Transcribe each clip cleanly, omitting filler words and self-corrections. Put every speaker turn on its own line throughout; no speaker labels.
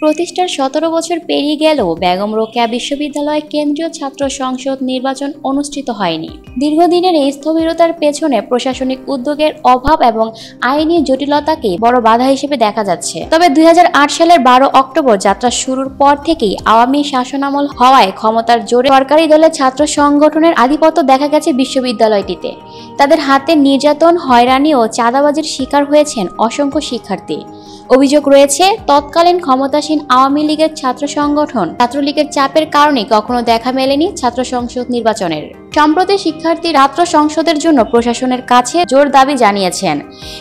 প্রতিষ্ঠার ১৭ বছর পেরিয়ে গেলেও বেগম রোকেয়া বিশ্ববিদ্যালয়ে কেন্দ্রীয় ছাত্র সংসদ নির্বাচন অনুষ্ঠিত হয়নি। দীর্ঘদিনের এই স্থবিরতার পেছনে প্রশাসনিক উদ্যোগের অভাব এবং আইনি জটিলতাকেই বড় বাধা হিসেবে দেখা যাচ্ছে। তবে ২০০৮ সালের ১২ অক্টোবর যাত্রা শুরুর পর থেকেই আওয়ামী শাসনামল হওয়ায় ক্ষমতার জোরে সরকারি দলের ছাত্র সংগঠনের আধিপত্য দেখা গেছে বিশ্ববিদ্যালয়টিতে। তাদের হাতে নির্যাতন, হয়রানি ও চাঁদাবাজির শিকার হয়েছেন অসংখ্য শিক্ষার্থী। অভিযোগ রয়েছে, তৎকালীন ক্ষমতাসীন আওয়ামী লীগের ছাত্র সংগঠন ছাত্রলীগের চাপের কারণে কখনো দেখা মেলেনি ছাত্র সংসদ নির্বাচনের। সম্প্রতি শিক্ষার্থী ছাত্র সংসদের জন্য প্রশাসনের কাছে জোর দাবি জানিয়েছেন,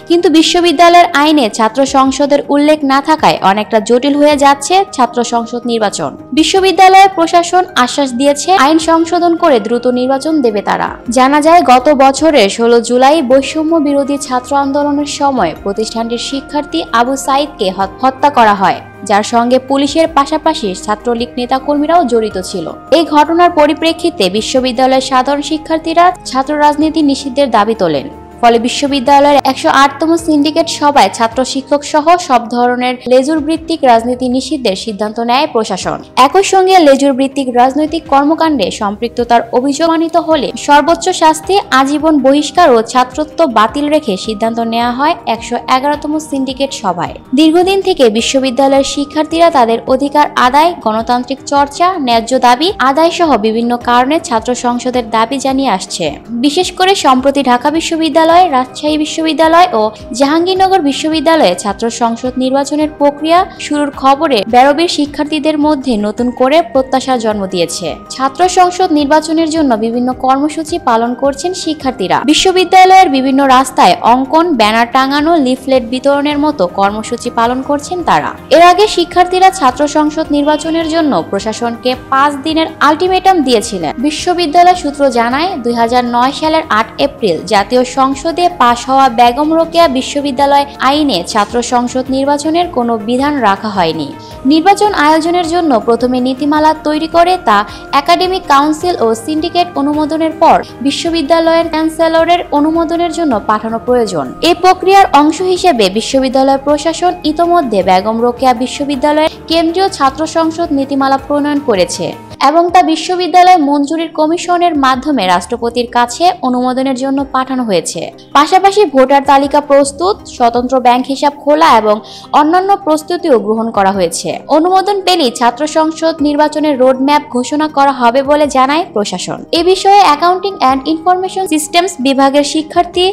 কিন্তু বিশ্ববিদ্যালয়ের আইনে ছাত্র সংসদের উল্লেখ না থাকায় অনেকটা জটিল হয়ে যাচ্ছে ছাত্র সংসদ নির্বাচন। বিশ্ববিদ্যালয়ের প্রশাসন আশ্বাস দিয়েছে আইন সংশোধন করে দ্রুত নির্বাচন দেবে তারা। জানা যায়, গত বছরের ১৬ জুলাই বৈষম্য বিরোধী ছাত্র আন্দোলনের সময় প্রতিষ্ঠানটির শিক্ষার্থী আবু সাইদকে হত্যা করা হয়, যার সঙ্গে পুলিশের পাশাপাশি ছাত্রলীগ নেতাকর্মীরাও জড়িত ছিল। এই ঘটনার পরিপ্রেক্ষিতে বিশ্ববিদ্যালয়ের সাধারণ শিক্ষার্থীরা ছাত্র রাজনীতি নিষিদ্ধের দাবি তোলেন। ফলে বিশ্ববিদ্যালয়ের ১০৮তম সিন্ডিকেট সভায় ছাত্র শিক্ষক সহ সব ধরনের লেজুর ভিত্তিক রাজনীতি নিষিদ্ধের সিদ্ধান্ত নেয় প্রশাসন। একই সঙ্গে লেজুর ভিত্তিক রাজনৈতিক কর্মকাণ্ডে সম্পৃক্ততার অভিযোগ প্রমাণিত হলে সর্বোচ্চ শাস্তি আজীবন বহিষ্কার ও ছাত্রত্ব বাতিল রেখে সিদ্ধান্ত নেওয়া হয় ১১১তম সিন্ডিকেট সভায়। দীর্ঘদিন থেকে বিশ্ববিদ্যালয়ের শিক্ষার্থীরা তাদের অধিকার আদায়, গণতান্ত্রিক চর্চা, ন্যায্য দাবি আদায় সহ বিভিন্ন কারণে ছাত্র সংসদের দাবি জানিয়ে আসছে। বিশেষ করে সম্প্রতি ঢাকা বিশ্ববিদ্যালয়, রাজশাহী বিশ্ববিদ্যালয় ও জাহাঙ্গীরনগর বিশ্ববিদ্যালয়ে ছাত্র সংসদ নির্বাচনের প্রক্রিয়া শুরুর খবরে বেরোবির শিক্ষার্থীদের মধ্যে নতুন করে প্রত্যাশার জন্ম দিয়েছে। ছাত্র সংসদ নির্বাচনের জন্য বিভিন্ন কর্মসূচি পালন করছেন শিক্ষার্থীরা। বিশ্ববিদ্যালয়ের বিভিন্ন রাস্তায় অঙ্কন, ব্যানার টাঙানো, লিফলেট বিতরণের মতো কর্মসূচি পালন করছেন তারা। এর আগে শিক্ষার্থীরা ছাত্র সংসদ নির্বাচনের জন্য প্রশাসনকে ৫ দিনের আলটিমেটাম দিয়েছিলেন। বিশ্ববিদ্যালয় সূত্র জানায়, ২০০৯ সালের ৮ এপ্রিল জাতীয় সংসদে পাশ হওয়া বেগম রোকেয়া বিশ্ববিদ্যালয় আইনে ছাত্র সংসদ নির্বাচনের কোনো বিধান রাখা হয়নি। নির্বাচন আয়োজনের জন্য প্রথমে নীতিমালা তৈরি করে তা একাডেমিক কাউন্সিল ও সিন্ডিকেট অনুমোদনের পর বিশ্ববিদ্যালয়ের চ্যান্সেলরের অনুমোদনের জন্য পাঠানো প্রয়োজন। এই প্রক্রিয়ার অংশ হিসেবে বিশ্ববিদ্যালয় প্রশাসন ইতোমধ্যে বেগম রোকেয়া বিশ্ববিদ্যালয়ের কেন্দ্রীয় ছাত্র সংসদ নীতিমালা প্রণয়ন করেছে এবং তা বিশ্ববিদ্যালয় মঞ্জুরির কমিশনের মাধ্যমে রাষ্ট্রপতির কাছে অনুমোদনের জন্য পাঠানো হয়েছে। পাশাপাশি ভোটার তালিকা প্রস্তুত, স্বতন্ত্র ব্যাংক হিসাব খোলা এবং অন্যান্য প্রস্তুতিও গ্রহণ করা হয়েছে। অনুমোদন পেলেই ছাত্র সংসদ নির্বাচনের রোডম্যাপ ঘোষণা করা হবে বলে জানায় প্রশাসন। এ বিষয়ে অ্যাকাউন্টিং অ্যান্ড ইনফরমেশন সিস্টেমস বিভাগের শিক্ষার্থী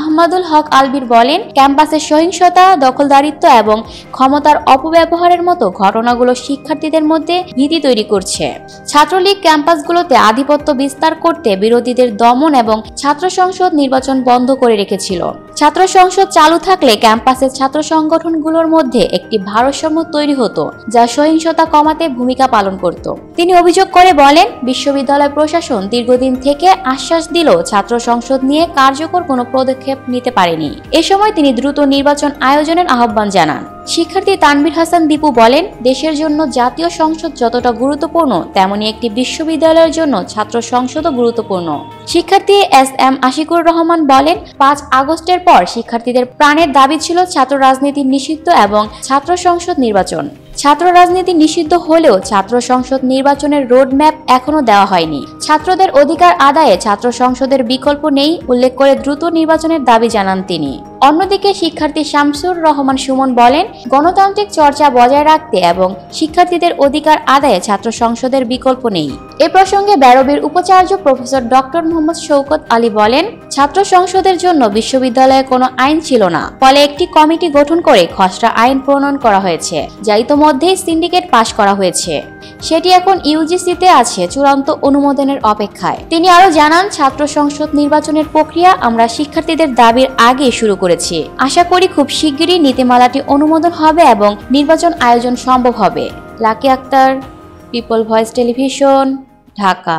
আহমাদুল হক আলবির বলেন, ক্যাম্পাসের সহিংসতা, দখলদারিত্ব এবং ক্ষমতার অপব্যবহারের মতো ঘটনাগুলো শিক্ষার্থীদের মধ্যে ভীতি তৈরি করছে। ছাত্রলীগ ক্যাম্পাসগুলোতে আধিপত্য বিস্তার করতে বিরোধীদের দমন এবং ছাত্র সংসদ নির্বাচন বন্ধ করে রেখেছিল। ছাত্র সংসদ চালু থাকলে ক্যাম্পাসের ছাত্র সংগঠনগুলোর মধ্যে একটি ভারসাম্য তৈরি হতো, যা সহিংসতা কমাতে ভূমিকা পালন করত। তিনি অভিযোগ করে বলেন, বিশ্ববিদ্যালয় প্রশাসন দীর্ঘদিন থেকে আশ্বাস দিলেও ছাত্র সংসদ নিয়ে কার্যকর কোনো পদক্ষেপ নিতে পারেনি। এ সময় তিনি দ্রুত নির্বাচন আয়োজনের আহ্বান জানান। শিক্ষার্থী তানভীর হাসান দীপু বলেন, দেশের জন্য জাতীয় সংসদ যতটা গুরুত্বপূর্ণ, তেমনি একটি বিশ্ববিদ্যালয়ের জন্য ছাত্র সংসদও গুরুত্বপূর্ণ। শিক্ষার্থী SM আশিকুর রহমান বলেন, ৫ আগস্টের পর শিক্ষার্থীদের প্রাণের দাবি ছিল ছাত্র রাজনীতি নিষিদ্ধ এবং ছাত্র সংসদ নির্বাচন। ছাত্র রাজনীতি নিষিদ্ধ হলেও ছাত্র সংসদ নির্বাচনের রোডম্যাপ এখনো দেওয়া হয়নি। ছাত্রদের অধিকার আদায়ে ছাত্র সংসদের বিকল্প নেই উল্লেখ করে দ্রুত নির্বাচনের দাবি জানান তিনি। অন্যদিকে শিক্ষার্থী শামসুর রহমান সুমন বলেন, গণতান্ত্রিক চর্চা বজায় রাখতে এবং শিক্ষার্থীদের অধিকার আদায়ে ছাত্র সংসদের বিকল্প নেই। এ প্রসঙ্গে বেরোবির উপাচার্য প্রফেসর ডক্টর মোহাম্মদ শওকত আলী বলেন, ছাত্র সংসদের জন্য বিশ্ববিদ্যালয়ে কোনো আইন ছিল না, ফলে একটি কমিটি গঠন করে খসড়া আইন প্রণয়ন করা হয়েছে, যা ইতোমধ্যেই সিন্ডিকেট পাশ করা হয়েছে। সেটি এখন ইউজিসিতে আছে চূড়ান্ত অনুমোদনের অপেক্ষায়। তিনি আরো জানান, ছাত্র সংসদ নির্বাচনের প্রক্রিয়া আমরা শিক্ষার্থীদের দাবির আগে শুরু করেছি। আশা করি খুব শিগগিরই নীতিমালাটি অনুমোদন হবে এবং নির্বাচন আয়োজন সম্ভব হবে। Lucky Akter, people voice television, Dhaka.